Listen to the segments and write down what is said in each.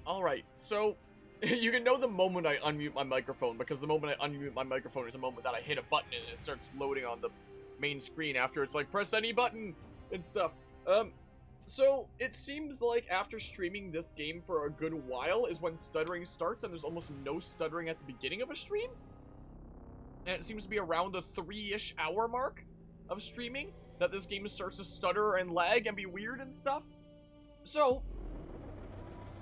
Alright, so, you can know the moment I unmute my microphone, because the moment I unmute my microphone is a moment that I hit a button and it starts loading on the main screen after it's like, press any button and stuff. So, it seems like after streaming this game for a good while is when stuttering starts, and there's almost no stuttering at the beginning of a stream. And it seems to be around the 3-ish hour mark of streaming that this game starts to stutter and lag and be weird and stuff. So,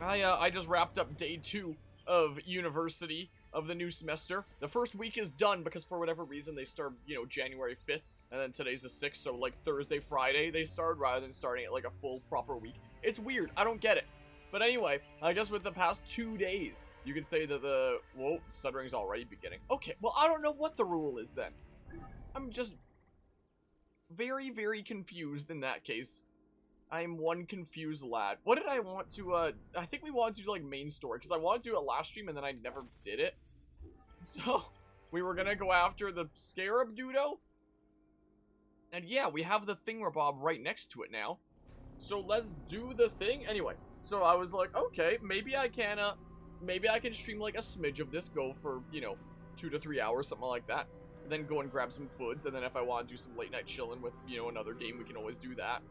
I just wrapped up day 2 of university of the new semester. The first week is done because for whatever reason they start, you know, January 5th. And then today's the 6th, so like Thursday, Friday they start rather than starting at like a full proper week. It's weird, I don't get it. But anyway, I guess with the past 2 days, you can say that the, whoa, stuttering's already beginning. Okay, well I don't know what the rule is then. I'm just very, very confused in that case. I'm one confused lad. What did I want to, I think we wanted to do like main story, because I wanted to do it last stream and then I never did it. So, we were gonna go after the Scarab Dudo. And yeah, we have the thingamabob right next to it now. So let's do the thing. Anyway, so I was like, okay, maybe I can stream like a smidge of this, go for, you know, 2 to 3 hours, something like that. And then go and grab some foods, and then if I want to do some late night chilling with, you know, another game, we can always do that.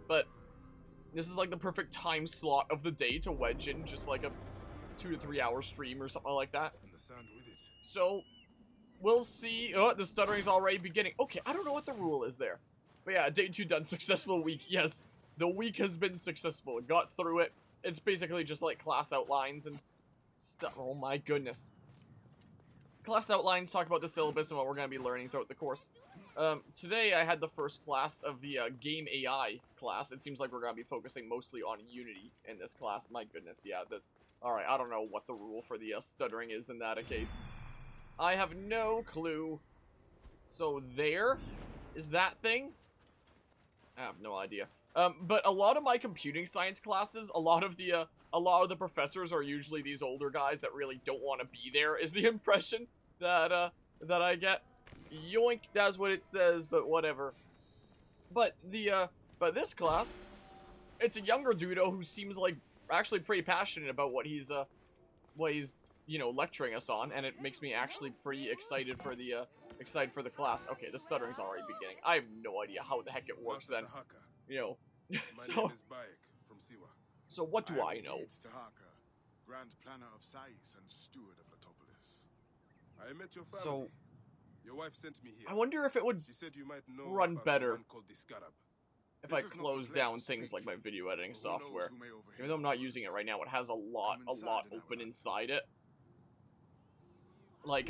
But this is like the perfect time slot of the day to wedge in just like a 2 to 3 hour stream or something like that. So we'll see. Oh, the stuttering's already beginning. Okay, I don't know what the rule is there. But yeah, day 2 done. Successful week. Yes, the week has been successful. Got through it. It's basically just like class outlines and stuff. Oh my goodness. Class outlines talk about the syllabus and what we're going to be learning throughout the course. Today I had the first class of the game AI class. It seems like we're going to be focusing mostly on Unity in this class. My goodness, yeah. Alright, I don't know what the rule for the stuttering is in that case. I have no clue. So there is that thing. I have no idea. But a lot of my computing science classes, a lot of the professors are usually these older guys that really don't want to be there, is the impression that that I get. Yoink, that's what it says, but whatever. But this class, it's a younger dudo who seems like actually pretty passionate about what he's you know, lecturing us on, and it makes me actually pretty excited for the class. Okay, the stuttering's already beginning. I have no idea how the heck it works then. You know. So what do I know? Grand planner of Sais and steward of Letopolis. I met your family. So your wife sent me here. I wonder if it would she said you might know run better the Scarab. if I close down things like my video editing software. Even though I'm not using it right now, it has a lot open inside it. Like,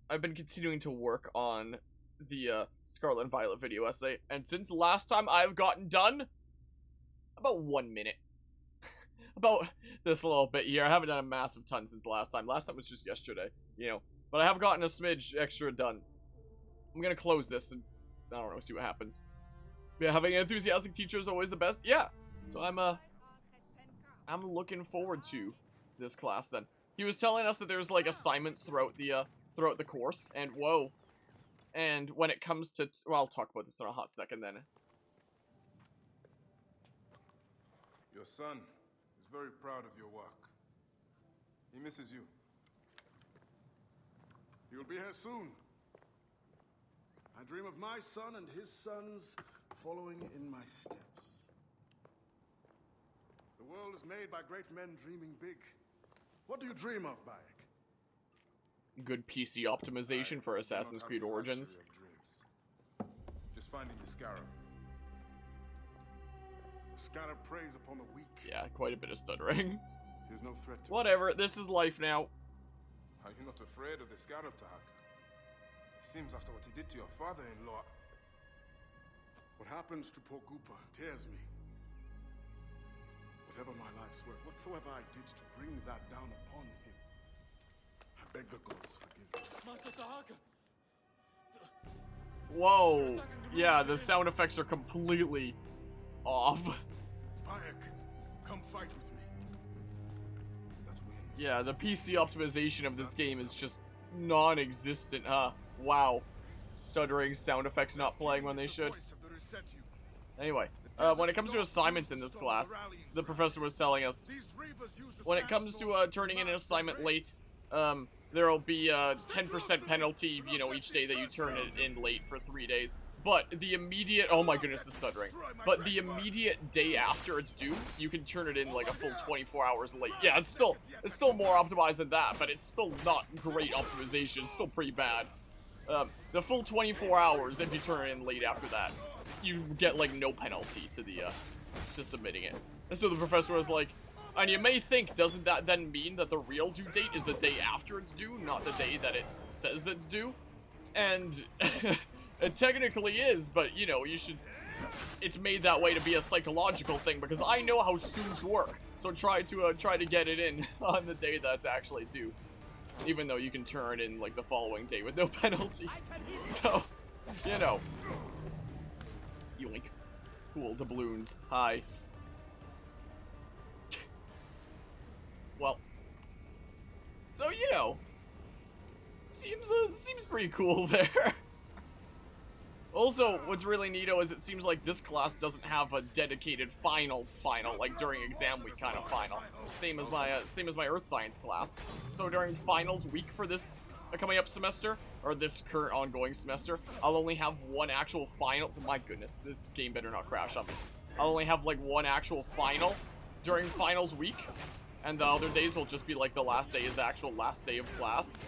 I've been continuing to work on the Scarlet and Violet video essay, and since last time I've gotten done, about 1 minute. About this little bit here. I haven't done a massive ton since last time. Last time was just yesterday, you know. But I have gotten a smidge extra done. I'm gonna close this and, I don't know, see what happens. Yeah, having an enthusiastic teacher is always the best. Yeah. So I'm looking forward to this class then. He was telling us that there's like assignments throughout the course, and whoa. And when it comes to, well, I'll talk about this in a hot second then. Your son is very proud of your work. He misses you. You'll be here soon. I dream of my son and his sons following in my steps. The world is made by great men dreaming big. What do you dream of, Bayek? Good PC optimization for Assassin's Creed Origins. Just finding the Scarab. The Scarab preys upon the weak. Yeah, quite a bit of stuttering. There's no threat to whatever, this is life now. Are you not afraid of the Scarab, Tahaka? Seems after what he did to your father-in-law. What happens to poor Goopa tears me. Whatever my life's work, whatsoever I did to bring that down upon him, I beg the gods forgive me. Master Tahaka! Whoa. Yeah, the sound effects are completely off. Bayek, come fight with me. Let's win. Yeah, the PC optimization of this game is just non-existent, huh? Wow. Stuttering, sound effects not playing when they should. Anyway, when it comes to assignments in this class, the professor was telling us, when it comes to turning in an assignment late, there'll be a 10% penalty, you know, each day that you turn it in late for 3 days. But the immediate, oh my goodness, the stuttering. But the immediate day after it's due, you can turn it in like a full 24 hours late. Yeah, it's still more optimized than that, but it's still not great optimization. It's still pretty bad. The full 24 hours, if you turn it in late after that, you get like no penalty to the, to submitting it. And so the professor was like, and you may think, doesn't that then mean that the real due date is the day after it's due, not the day that it says that it's due? And it technically is, but you know, you should, it's made that way to be a psychological thing, because I know how students work. So try to get it in on the day that's actually due. Even though you can turn it in like the following day with no penalty. So, you know. Yoink. Cool, doubloons. Hi. Well. So, you know. Seems pretty cool there. Also, what's really neato is it seems like this class doesn't have a dedicated final, like during exam week kind of final. Same as my Earth Science class. So during finals week for this coming up semester, or this current ongoing semester, I'll only have one actual final. My goodness, this game better not crash on me. I'll only have like one actual final during finals week, and the other days will just be like the last day is the actual last day of class.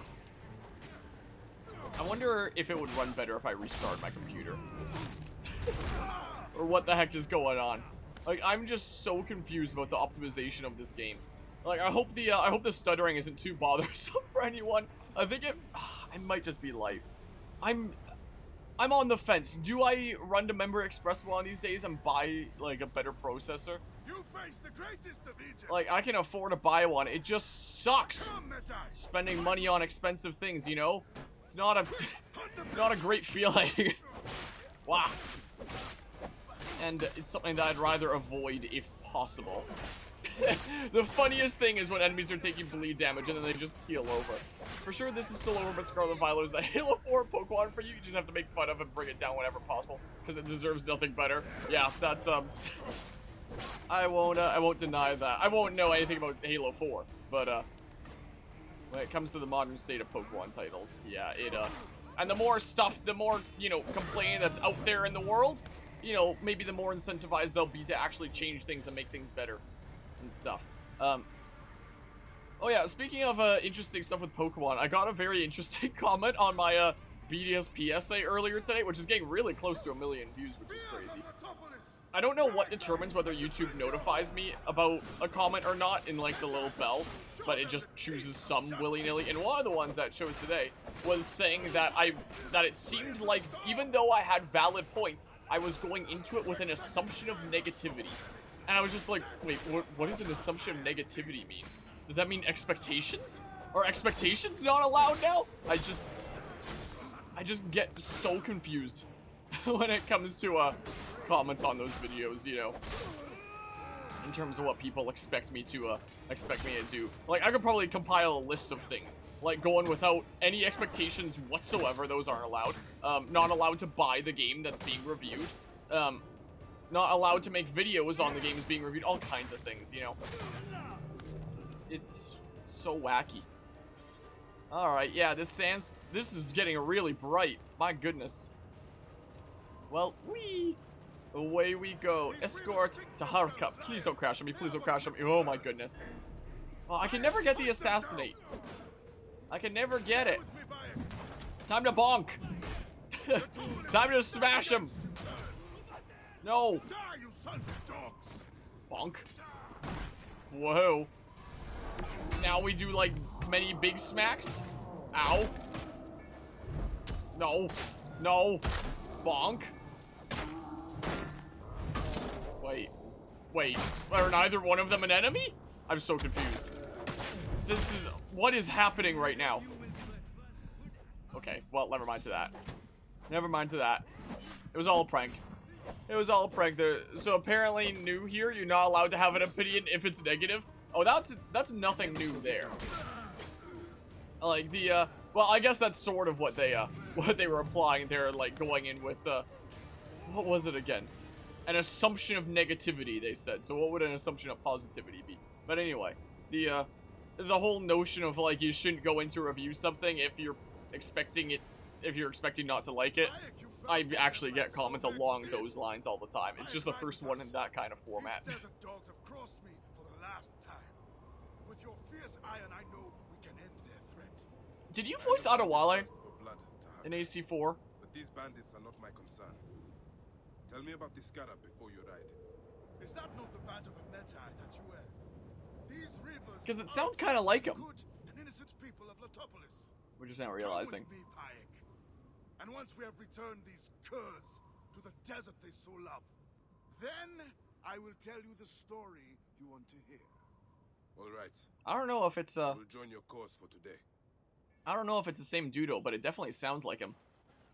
I wonder if it would run better if I restart my computer. Or what the heck is going on? Like, I'm just so confused about the optimization of this game. Like, I hope the stuttering isn't too bothersome for anyone. I think it might just be life. I'm on the fence. Do I run to Member Express one of these days and buy like a better processor? You face the greatest of Egypt. Like, I can afford to buy one. It just sucks spending money on expensive things, you know? It's not a great feeling. Wow. And it's something that I'd rather avoid if possible. The funniest thing is when enemies are taking bleed damage and then they just keel over. For sure this is still over, but Scarlet Violet is the Halo 4 Pokemon for you. You just have to make fun of and bring it down whenever possible, because it deserves nothing better. Yeah, that's I won't deny that. I won't know anything about Halo 4, but when it comes to the modern state of Pokemon titles, yeah, and the more stuff, the more, you know, complaining that's out there in the world, you know, maybe the more incentivized they'll be to actually change things and make things better and stuff. Oh yeah, speaking of interesting stuff with Pokemon, I got a very interesting comment on my BDS PSA earlier today, which is getting really close to 1 million views, which is crazy. I don't know what determines whether YouTube notifies me about a comment or not in like the little bell, but it just chooses some willy-nilly. And one of the ones that shows today was saying that it seemed like even though I had valid points, I was going into it with an assumption of negativity. And I was just like, wait, what does an assumption of negativity mean? Does that mean expectations? Are expectations not allowed now? I just get so confused when it comes to comments on those videos, you know, in terms of what people expect me to do. Like, I could probably compile a list of things, like going without any expectations whatsoever. Those aren't allowed. Not allowed to buy the game that's being reviewed. Not allowed to make videos on the games being reviewed. All kinds of things, you know. It's so wacky. All right, yeah, this is getting really bright. My goodness. Well, away we go. Escort to Haruka. Please don't crash on me. Please don't crash on me. Oh my goodness. Oh, I can never get the assassinate. I can never get it. Time to bonk. Time to smash him. No. Bonk. Whoa. Now we do like many big smacks. Ow. No. No. Bonk. Wait, are neither one of them an enemy? I'm so confused. What is happening right now? Okay, well, never mind to that. Never mind to that. It was all a prank. It was all a prank. So apparently new here, you're not allowed to have an opinion if it's negative. Oh, that's nothing new there. Like well, I guess that's sort of what they were implying. They're like going in with, what was it again? an assumption of negativity, they said. So what would an assumption of positivity be? But anyway, the whole notion of, like, you shouldn't go in to review something if you're expecting not to like it. I actually get comments along those lines all the time. It's just the first one in that kind of format. These desert dogs have crossed me for the last time. With your fierce iron, I know we can end their threat. Did you voice Adewale in AC4? But these bandits are not my concern. Tell me about the Scarab before you ride. Is that not the badge of a Magi that you wear? These reapers Because it sounds kind of like him. good and innocent people of Letopolis. We're just not realizing. Come with me, Payek. And once we have returned these curs to the desert they so love, then I will tell you the story you want to hear. All right. I don't know if it's We'll join your cause for today. I don't know if it's the same Dudo, but it definitely sounds like him.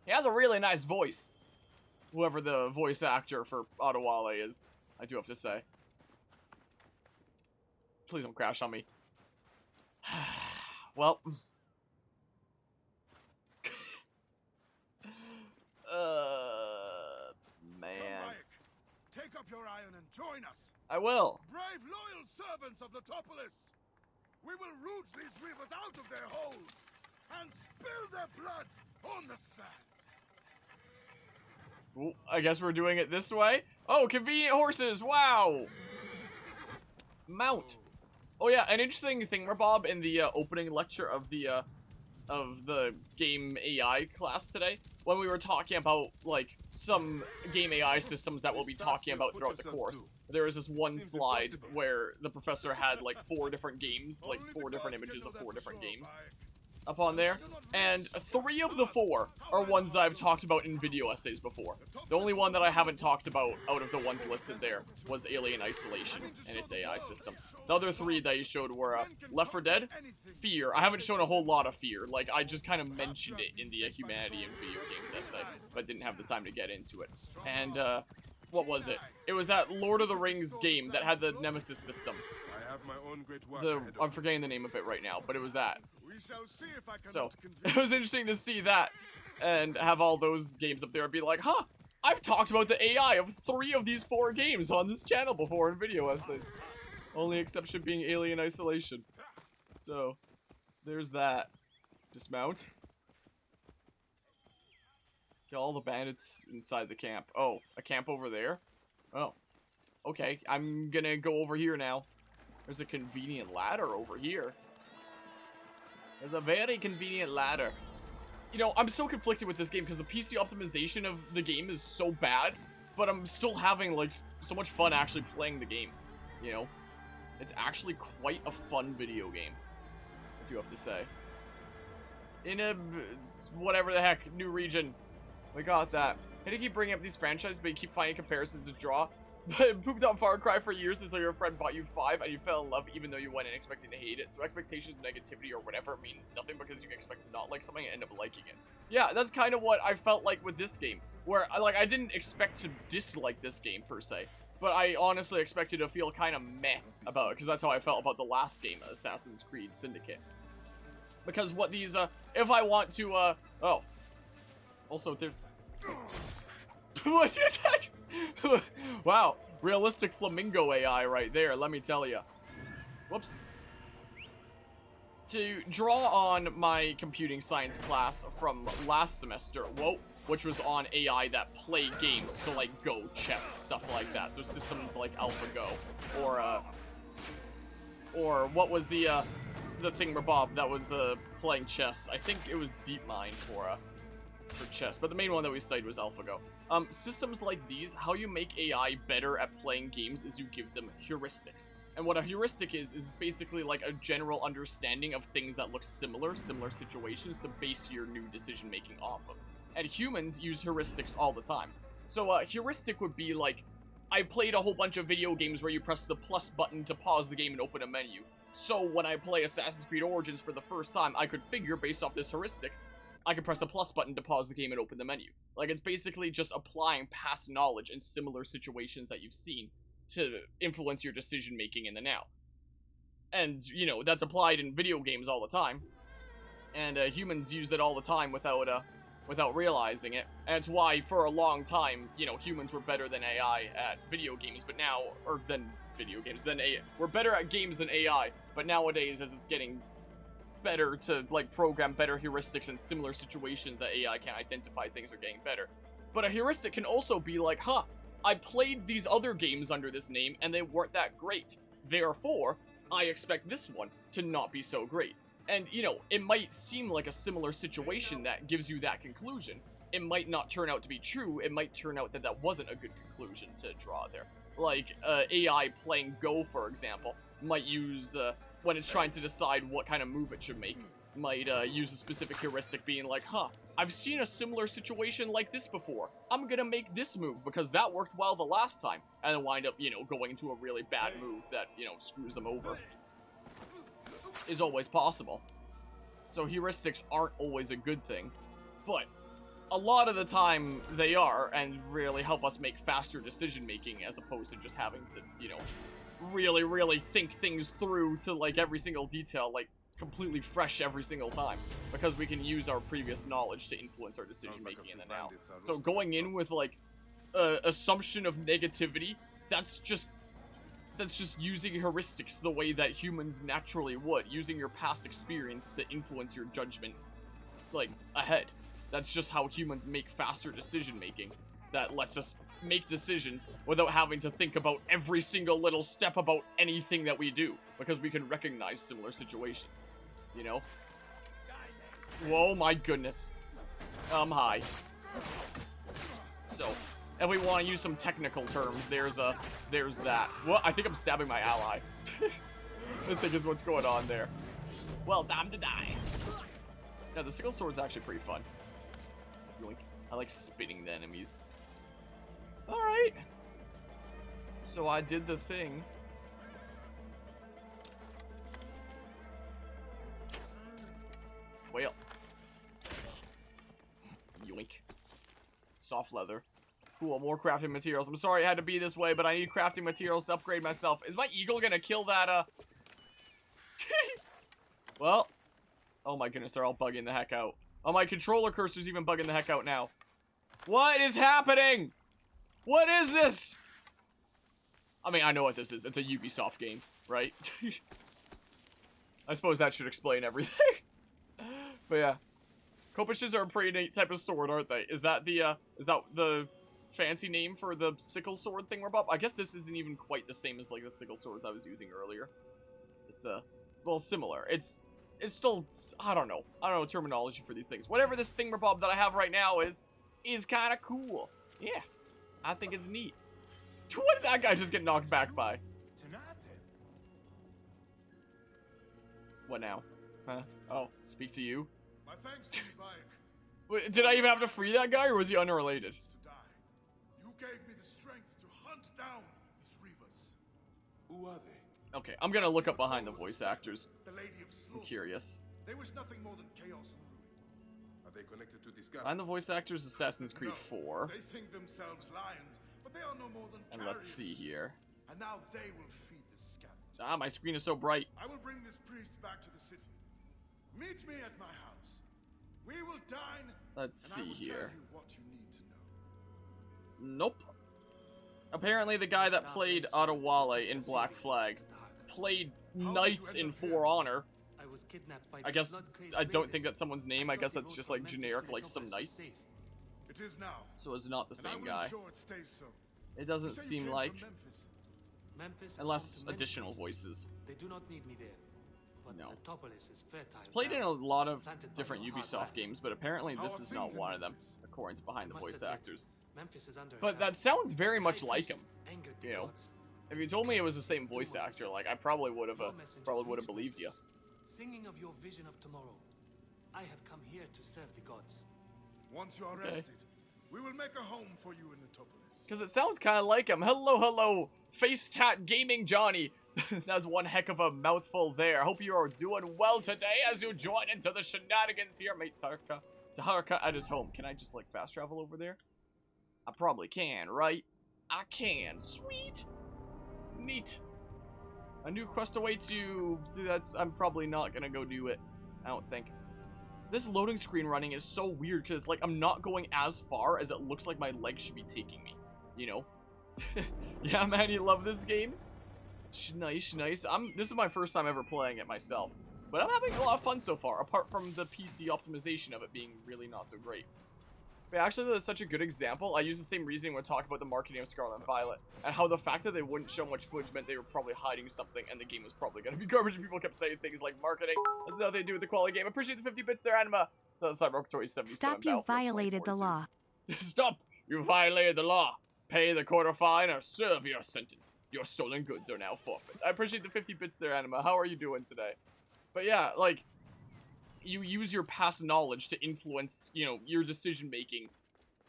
He has a really nice voice. Whoever the voice actor for Adewale is, I do have to say. Please don't crash on me. Well. Man. Come, Payek. Take up your iron and join us. I will. Brave, loyal servants of Letopolis. We will root these reapers out of their holes and spill their blood on the sand. Ooh, I guess we're doing it this way. Oh, convenient horses! Wow. Mount. Oh yeah, an interesting thing, Bob, in the opening lecture of the game AI class today, when we were talking about like some game AI systems that we'll be talking about throughout the course. There was this one slide where the professor had like 4 different games, like 4 different images of 4 different games up on there, and 3 of the 4 are ones that I've talked about in video essays before. The only one that I haven't talked about out of the ones listed there was Alien Isolation and its AI system. The other 3 that he showed were Left 4 Dead, Fear. I haven't shown a whole lot of Fear, like I just kind of mentioned it in the Humanity in Video Games essay, but didn't have the time to get into it. And what was it? It was that Lord of the Rings game that had the Nemesis system. I have my own great work I'm forgetting the name of it right now, but it was that. We shall see if I can So, it was interesting to see that and have all those games up there and be like, huh, I've talked about the AI of 3 of these 4 games on this channel before in video essays. Only exception being Alien Isolation. So, there's that. Dismount. Get all the bandits inside the camp. Oh, a camp over there? Oh. Okay, I'm gonna go over here now. There's a convenient ladder over here. There's a very convenient ladder. You know, I'm so conflicted with this game because the PC optimization of the game is so bad, but I'm still having, like, so much fun actually playing the game, you know? It's actually quite a fun video game, I do have to say. In a, whatever the heck, new region. We got that. I keep bringing up these franchises, but you keep finding comparisons to draw. But pooped on Far Cry for years until your friend bought you 5 and you fell in love even though you went in expecting to hate it. So expectations, negativity, or whatever means nothing because you expect to not like something and end up liking it. Yeah, that's kind of what I felt like with this game. Where, like, I didn't expect to dislike this game per se. But I honestly expected to feel kind of meh about it because that's how I felt about the last game, Assassin's Creed Syndicate. Because what these, if I want to, oh. Also, they're... Wow, realistic flamingo AI right there, let me tell you. Whoops. To draw on my computing science class from last semester, which was on AI that play games, so like Go, chess, stuff like that. So systems like AlphaGo, or what was the thingamabob that was playing chess? I think it was DeepMind for chess, but the main one that we studied was AlphaGo. Systems like these, how you make AI better at playing games is you give them heuristics. And what a heuristic is it's basically like a general understanding of things that look similar situations to base your new decision making off of. And humans use heuristics all the time. So a heuristic would be like, I played a whole bunch of video games where you press the plus button to pause the game and open a menu. So when I play Assassin's Creed Origins for the first time, I could figure based off this heuristic, I can press the plus button to pause the game and open the menu. Like, it's basically just applying past knowledge in similar situations that you've seen to influence your decision-making in the now. And, you know, that's applied in video games all the time. And humans use that all the time without without realizing it. And it's why, for a long time, you know, humans were better than AI at video games, but now, or than video games, we're better at games than AI, but nowadays, as it's getting better to, like, program better heuristics in similar situations that AI can identify, things are getting better. But a heuristic can also be like, huh, I played these other games under this name, and they weren't that great. Therefore, I expect this one to not be so great. And, you know, it might seem like a similar situation that gives you that conclusion. It might not turn out to be true. It might turn out that that wasn't a good conclusion to draw there. Like, AI playing Go, for example, might use, when it's trying to decide what kind of move it should make, might use a specific heuristic being like, huh, I've seen a similar situation like this before. I'm gonna make this move because that worked well the last time. And then wind up, you know, going into a really bad move that, you know, screws them over. Is always possible. So heuristics aren't always a good thing. But a lot of the time they are, and really help us make faster decision making as opposed to just having to, you know, really think things through to, like, every single detail, like, completely fresh every single time, because we can use our previous knowledge to influence our decision making in the now. So going in with, like, assumption of negativity, that's just using heuristics the way that humans naturally would, using your past experience to influence your judgment, like, ahead. That's just how humans make faster decision making. That lets us make decisions without having to think about every single little step about anything that we do, because we can recognize similar situations, you know? Whoa, my goodness. I'm high. So, if we want to use some technical terms, there's that. What? I think I'm stabbing my ally. I think is what's going on there. Well, time to die. Yeah, the sickle sword's actually pretty fun. I like spitting the enemies. Alright. So I did the thing. Well. Yoink. Soft leather. Cool, more crafting materials. I'm sorry it had to be this way, but I need crafting materials to upgrade myself. Is my eagle gonna kill that, Well. Oh my goodness, they're all bugging the heck out. Oh, my controller cursor's even bugging the heck out now. What is happening? What is this? I mean, I know what this is. It's a Ubisoft game, right? I suppose that should explain everything. But yeah. Kopashes are a pretty neat type of sword, aren't they? Is that the fancy name for the sickle sword thing we're about? I guess this isn't even quite the same as, like, the sickle swords I was using earlier. It's, well, similar. It's still, I don't know terminology for these things. Whatever this thingamabob that I have right now is kind of cool. Yeah, I think it's neat. What did that guy just get knocked back by? What now? Huh? Oh, speak to you? My thanks to you, Bayek. Wait, did I even have to free that guy, or was he unrelated? You gave me the strength to hunt down these reavers. Who are they? Okay, I'm gonna look up behind the voice actors. The Lady of I'm Slaughter. curious. They wish nothing more than chaos and ruin. Are they connected to the Scarab? Behind the voice actors, Assassin's Creed 4. They think themselves lions, but they are no more than And let's see here. And now they will feed the scab. Ah, my screen is so bright. I will bring this priest back to the city. Meet me at my house. We will dine. Let's and I see will here. Tell you what you need to know. Nope. Apparently the guy that played Adewale in Black Flag played Knights in For Honor. I guess, I don't think that's someone's name. I guess that's just like generic, like some knights. It is now. So it's not the And I same will guy. ensure it stays so. It doesn't You say you seem came like. from Memphis. Unless additional voices. They do not need me there. But No. Metropolis is fertile. It's played in a lot of Planted by different your hard Ubisoft work. games, but apparently How this are is not things in one of them, Memphis? according to behind the Must voice admit, actors. Memphis is under But attack. that sounds very The much High like Priest him. angered the You know. gods. If you told me it was the same voice actor, like, I probably would have Your messengers believed reached you. Memphis, singing of your vision of tomorrow. I have come here to serve the gods. Once you are rested, we will make a home for you in Metropolis. Because it sounds kind of like him. Hello, Face Tat Gaming Johnny. That's one heck of a mouthful there. Hope you are doing well today as you join into the shenanigans here, mate Taharka at his home. Can I just, like, fast travel over there? I probably can, right? I can. Sweet. Neat. A new quest awaits you. I'm probably not gonna go do it. I don't think. This loading screen running is so weird because, like, I'm not going as far as it looks like my legs should be taking me, you know? Yeah, man, you love this game? Nice, nice. This is my first time ever playing it myself, but I'm having a lot of fun so far, apart from the PC optimization of it being really not so great. But actually, that's such a good example. I use the same reasoning when talking about the marketing of Scarlet and Violet, and how the fact that they wouldn't show much footage meant they were probably hiding something, and the game was probably going to be garbage. People kept saying things like marketing. That's nothing to do with the quality game. Appreciate the 50 bits there, Anima. Cyber 77. Stop, you violated the law. Stop! You violated the law. Pay the quarter fine or serve your sentence. Your stolen goods are now forfeit. I appreciate the 50 bits there, Anima. How are you doing today? But yeah, like, you use your past knowledge to influence, you know, your decision-making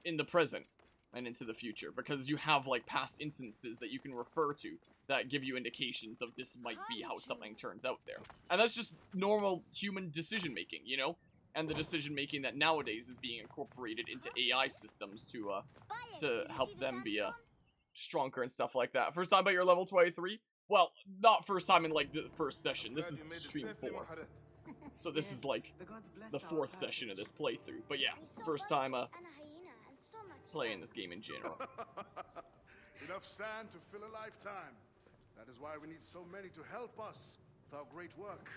in the present and into the future, because you have, like, past instances that you can refer to that give you indications of this might be how something turns out there. And that's just normal human decision-making, you know? And the decision-making that nowadays is being incorporated into AI systems to help them be stronger and stuff like that. First time by your level 23? Well, not first time in, like, the first session. This is stream 4. So this is, like, the 4th session of this playthrough. But yeah, first time playing this game in general. Enough sand to fill a lifetime. That is why we need so many to help us with our great work.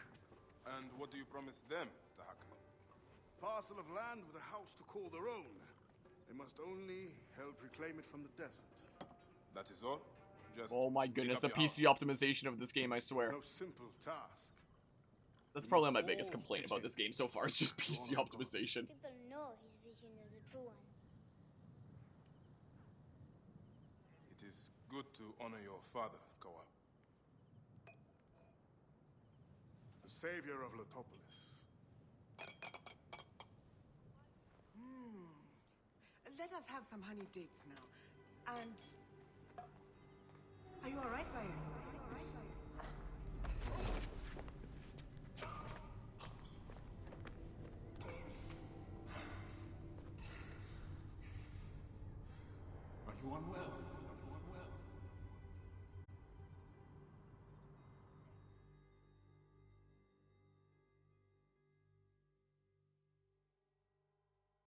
And what do you promise them, Tahaka? Parcel of land with a house to call their own. They must only help reclaim it from the desert. That is all? Just oh my goodness, the PC optimization of this game, I swear. No simple task. That's probably my biggest complaint about this game so far, it's just PC optimization. People know his vision is a true one. It is good to honor your father, Kawa. The savior of Letopolis. Let us have some honey dates now. And are you all right, Bayan? Are you unwell?